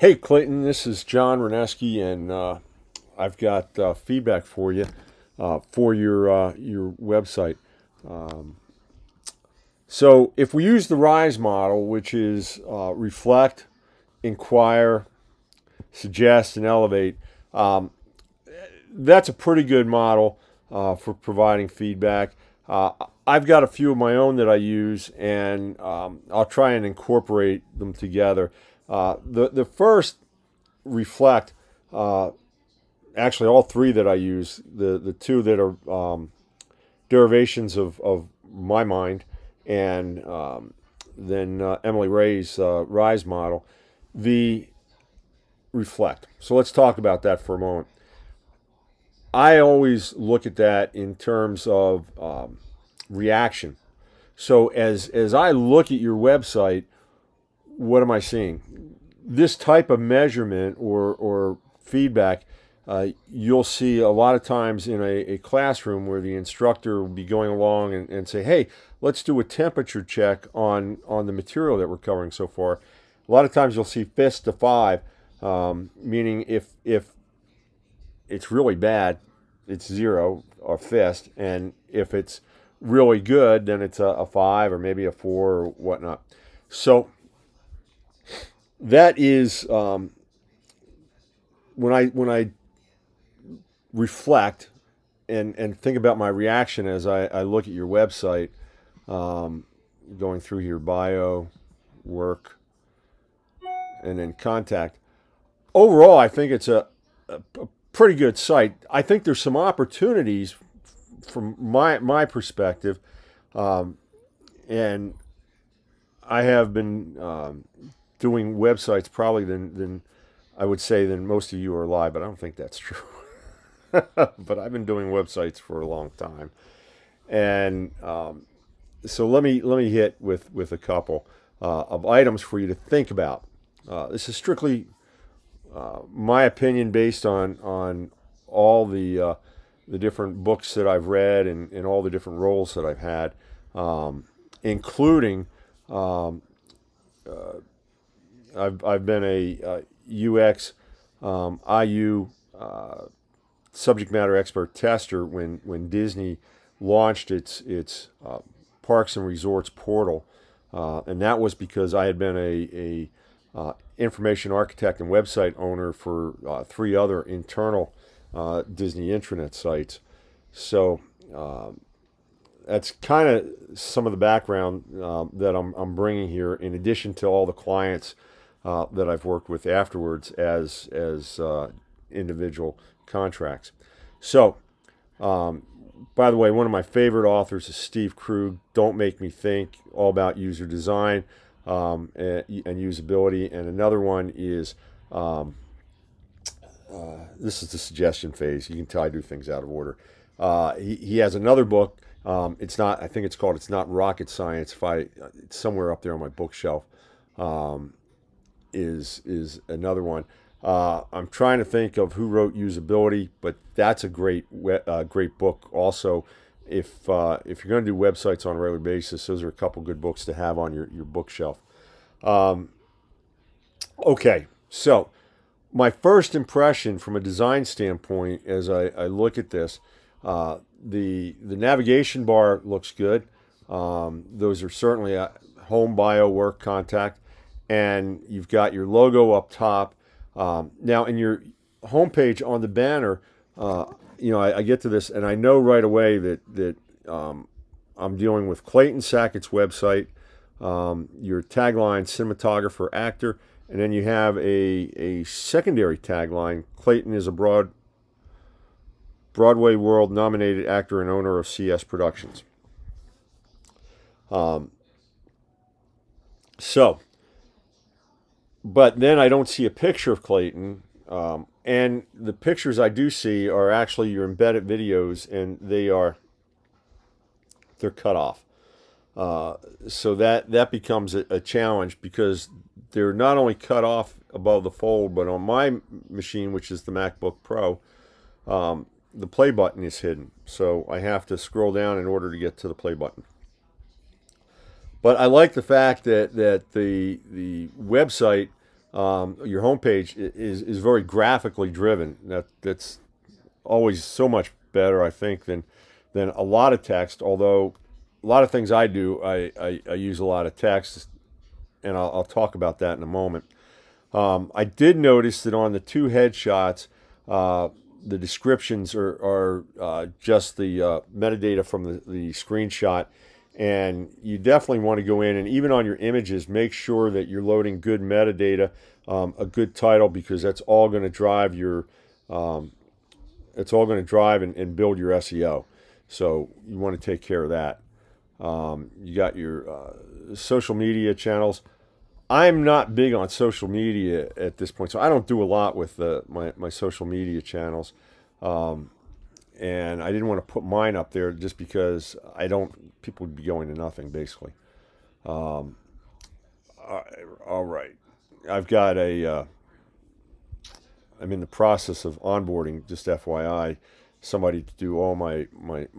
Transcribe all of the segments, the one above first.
Hey Clayton, this is John Reneski, and I've got feedback for you for your website. Um, so if we use the RISE model, which is reflect, inquire, suggest, and elevate, um, that's a pretty good model for providing feedback. I've got a few of my own that I use, and I'll try and incorporate them together. The first reflect, actually all three that I use, the two that are derivations of my mind, and then Emily Ray's RISE model, the reflect. So let's talk about that for a moment. I always look at that in terms of reaction. So as I look at your website, what am I seeing? This type of measurement or feedback, you'll see a lot of times in a classroom where the instructor will be going along and say, hey, let's do a temperature check on the material that we're covering so far. A lot of times you'll see fist to 5, meaning if it's really bad, it's 0 or fist, and if it's really good, then it's a 5 or maybe a 4 or whatnot. So that is when I reflect and think about my reaction as I look at your website, going through your bio, work, and then contact. Overall, I think it's a pretty good site. I think there's some opportunities from my perspective, and I have been doing websites probably than I would say than most of you are alive, but I don't think that's true. But I've been doing websites for a long time, and so let me hit with a couple of items for you to think about. This is strictly my opinion based on all the different books that I've read and all the different roles that I've had, including I've been a UX IU subject matter expert tester when Disney launched its Parks and Resorts portal, and that was because I had been a information architect and website owner for 3 other internal Disney intranet sites. So that's kind of some of the background that I'm bringing here, in addition to all the clients that I've worked with afterwards as individual contracts. So, by the way, one of my favorite authors is Steve Krug. Don't Make Me Think, all about user design and usability. And another one is this is the suggestion phase. You can tell I do things out of order. He has another book. It's not. I think it's called "It's Not Rocket Science." It's somewhere up there on my bookshelf. Is another one. I'm trying to think of who wrote Usability, but that's a great book. Also, if you're going to do websites on a regular basis, those are a couple good books to have on your bookshelf. Okay, so my first impression from a design standpoint, as I look at this, the navigation bar looks good. Those are certainly home, bio, work, contact, and you've got your logo up top. Now, in your homepage on the banner, I get to this, and I know right away that I'm dealing with Clayton Sackett's website, your tagline, cinematographer, actor, and then you have a secondary tagline, Clayton is a Broadway World nominated actor and owner of CS Productions. But then I don't see a picture of Clayton, and the pictures I do see are actually your embedded videos, and they're cut off. So that becomes a challenge, because they're not only cut off above the fold, but on my machine, which is the MacBook Pro, the play button is hidden. So I have to scroll down in order to get to the play button. But I like the fact that the website your homepage is very graphically driven. That's always so much better, I think, than a lot of text. Although a lot of things I do, I use a lot of text, and I'll talk about that in a moment. I did notice that on the two headshots, the descriptions are just the metadata from the screenshot, and you definitely want to go in and even on your images, make sure that you're loading good metadata, a good title, because that's all going to drive your it's all going to drive and build your SEO. So you want to take care of that. You got your social media channels. I'm not big on social media at this point, so I don't do a lot with my social media channels. And I didn't want to put mine up there just because people would be going to nothing, basically. All right. I've got I'm in the process of onboarding, just FYI, somebody to do all my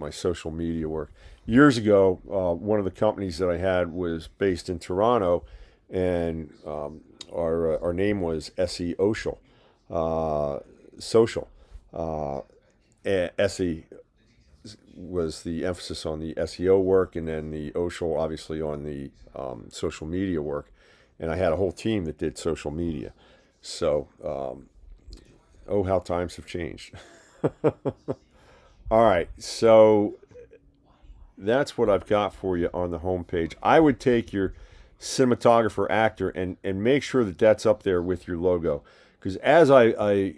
social media work. Years ago, one of the companies that I had was based in Toronto, and our name was SE Social. SE was the emphasis on the SEO work, and then the Oshel obviously on the social media work. And I had a whole team that did social media. So, oh, how times have changed. All right, so that's what I've got for you on the homepage. I would take your cinematographer, actor, and make sure that that's up there with your logo. Because as I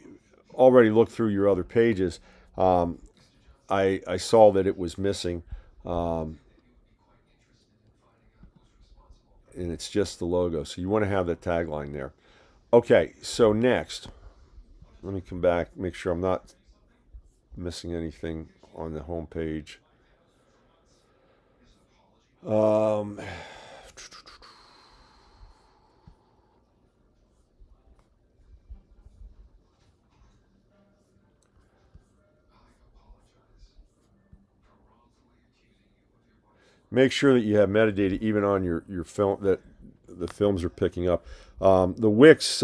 already looked through your other pages, I saw that it was missing. And it's just the logo. So you want to have that tagline there. Okay, so next, let me come back, make sure I'm not missing anything on the homepage. Make sure that you have metadata even on your film that the films are picking up. The Wix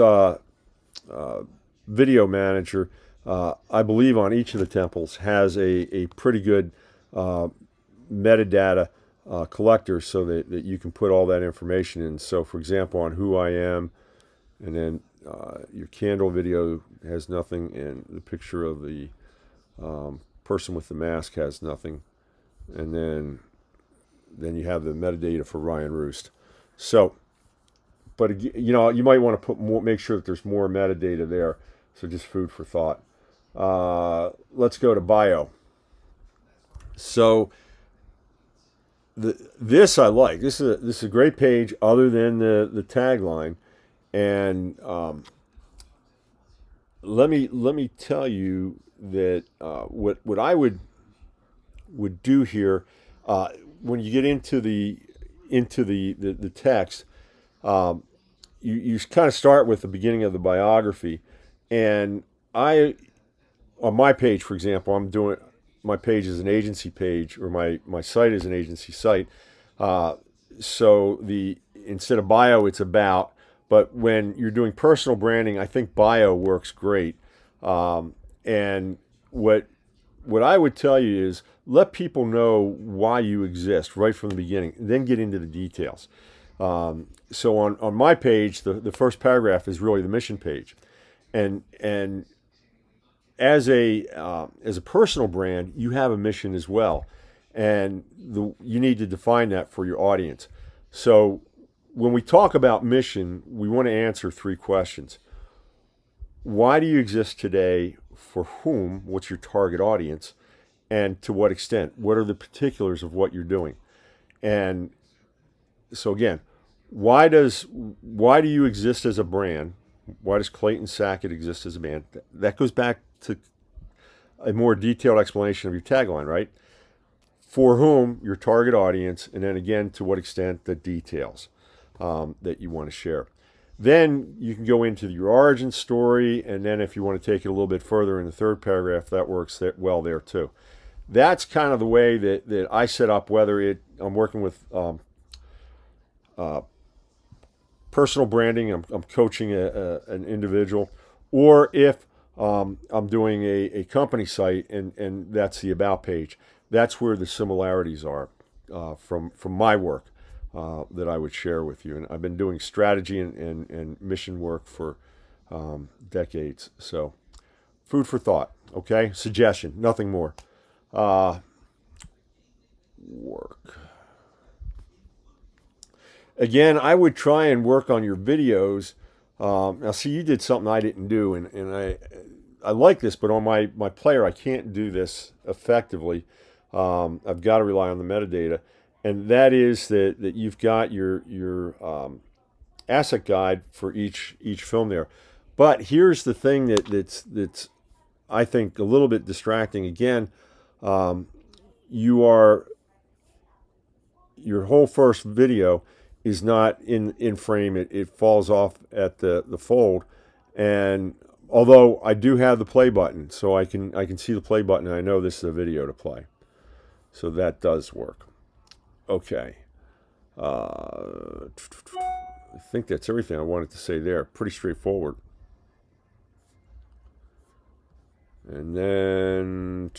video manager, I believe on each of the temples, has a pretty good metadata collector so that you can put all that information in. So for example, on who I am, and then your candle video has nothing, and the picture of the person with the mask has nothing, and then you have the metadata for Ryan Roost. So, but you know, you might want to put more, make sure that there's more metadata there. So just food for thought. Let's go to bio. So this I like. This is a great page, other than the tagline. And let me tell you that what I would do here. When you get into the text, you kind of start with the beginning of the biography, and on my page, for example, my page is an agency page, or my site is an agency site. So instead of bio, it's about. But when you're doing personal branding, I think bio works great. And what I would tell you is, let people know why you exist right from the beginning, then get into the details. So on my page, the first paragraph is really the mission page, and as a personal brand, you have a mission as well, and you need to define that for your audience. So when we talk about mission, we want to answer three questions. Why do you exist today? For whom? What's your target audience? And to what extent? What are the particulars of what you're doing? And so again, why do you exist as a brand? Why does Clayton Sackett exist as a brand? That goes back to a more detailed explanation of your tagline, right? For whom, your target audience, and then again, to what extent, the details that you want to share. Then you can go into your origin story, and then if you want to take it a little bit further in the third paragraph, that works well there too. That's kind of the way that I set up, whether I'm working with personal branding, I'm coaching an individual, or if I'm doing a company site and that's the about page. That's where the similarities are from my work that I would share with you. And I've been doing strategy and mission work for decades. So food for thought, okay? Suggestion, nothing more. Work. Again, I would try and work on your videos. Now, see, you did something I didn't do, and I like this, but on my player, I can't do this effectively. I've got to rely on the metadata, and that is that you've got your asset guide for each film there. But here's the thing that's I think a little bit distracting. Again, your whole first video is not in frame. It falls off at the fold, and although I do have the play button, so I can see the play button, and I know this is a video to play, so that does work. Okay, I think that's everything I wanted to say there. Pretty straightforward. And then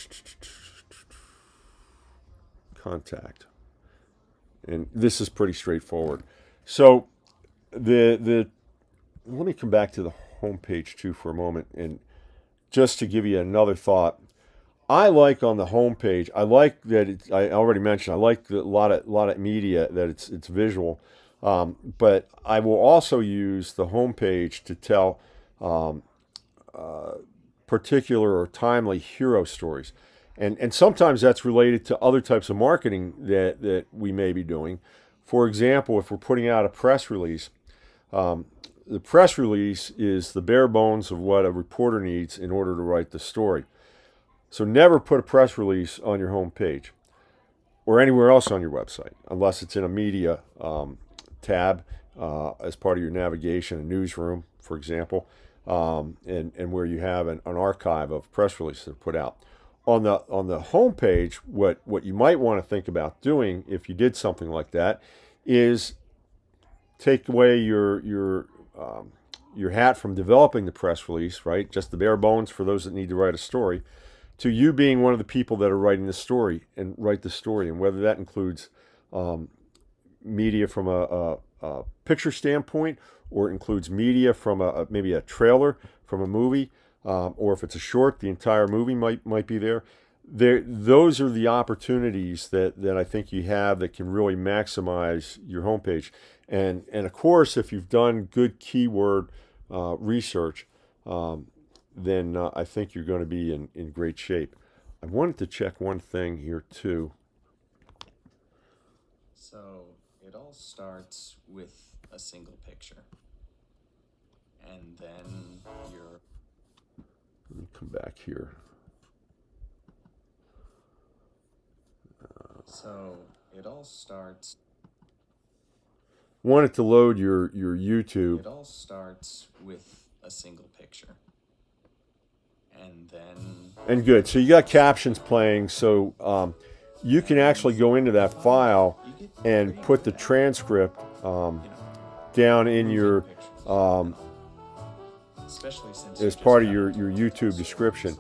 contact. And this is pretty straightforward. So let me come back to the home page too for a moment, and just to give you another thought. I like on the home page, I like that I already mentioned, I like a lot of media, that it's visual. But I will also use the home page to tell particular or timely hero stories. And sometimes that's related to other types of marketing that we may be doing. For example, if we're putting out a press release, the press release is the bare bones of what a reporter needs in order to write the story. So never put a press release on your home page or anywhere else on your website, unless it's in a media tab as part of your navigation, a newsroom, for example, and where you have an archive of press releases that are put out. On the home page, what you might want to think about doing if you did something like that is take away your hat from developing the press release, right? Just the bare bones for those that need to write a story, to you being one of the people that are writing the story and write the story, and whether that includes media from a picture standpoint, or it includes media from maybe a trailer from a movie, or if it's a short, the entire movie might be there. Those are the opportunities that I think you have that can really maximize your homepage. And of course, if you've done good keyword research, then I think you're going to be in great shape. I wanted to check one thing here too. So it all starts with a single picture, and then you're... Let me come back here. So it all starts... Wanted to load your YouTube. It all starts with a single picture, and then... And good. So you got captions playing, so you can actually go into that file and put the transcript down in your as part of your YouTube description.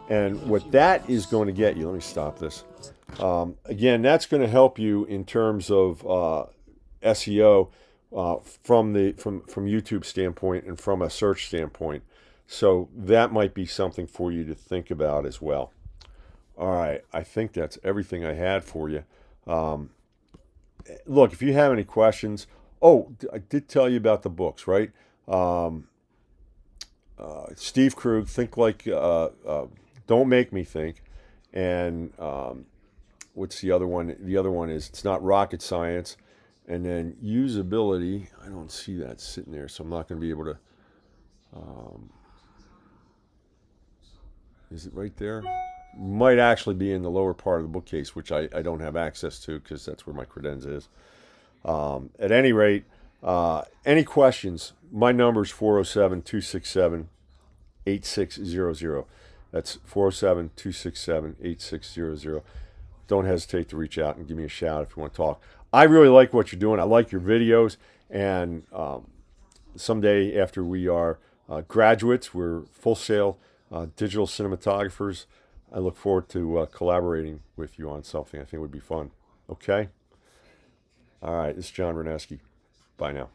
And what that is going to get you, let me stop this. Again, that's going to help you in terms of SEO from YouTube standpoint and from a search standpoint. So that might be something for you to think about as well. All right, I think that's everything I had for you. Look, if you have any questions, I did tell you about the books, right? Steve Krug, Think Like, Don't Make Me Think, and what's the other one? The other one is It's Not Rocket Science, and then Usability. I don't see that sitting there, so I'm not going to be able to. Is it right there? Might actually be in the lower part of the bookcase, which I don't have access to because that's where my credenza is. At any rate, any questions, my number is 407-267-8600. That's 407-267-8600. Don't hesitate to reach out and give me a shout if you want to talk. I really like what you're doing. I like your videos, and someday after we are graduates, we're full sail digital cinematographers. I look forward to collaborating with you on something I think would be fun. Okay? All right, this is John Reneski. Bye now.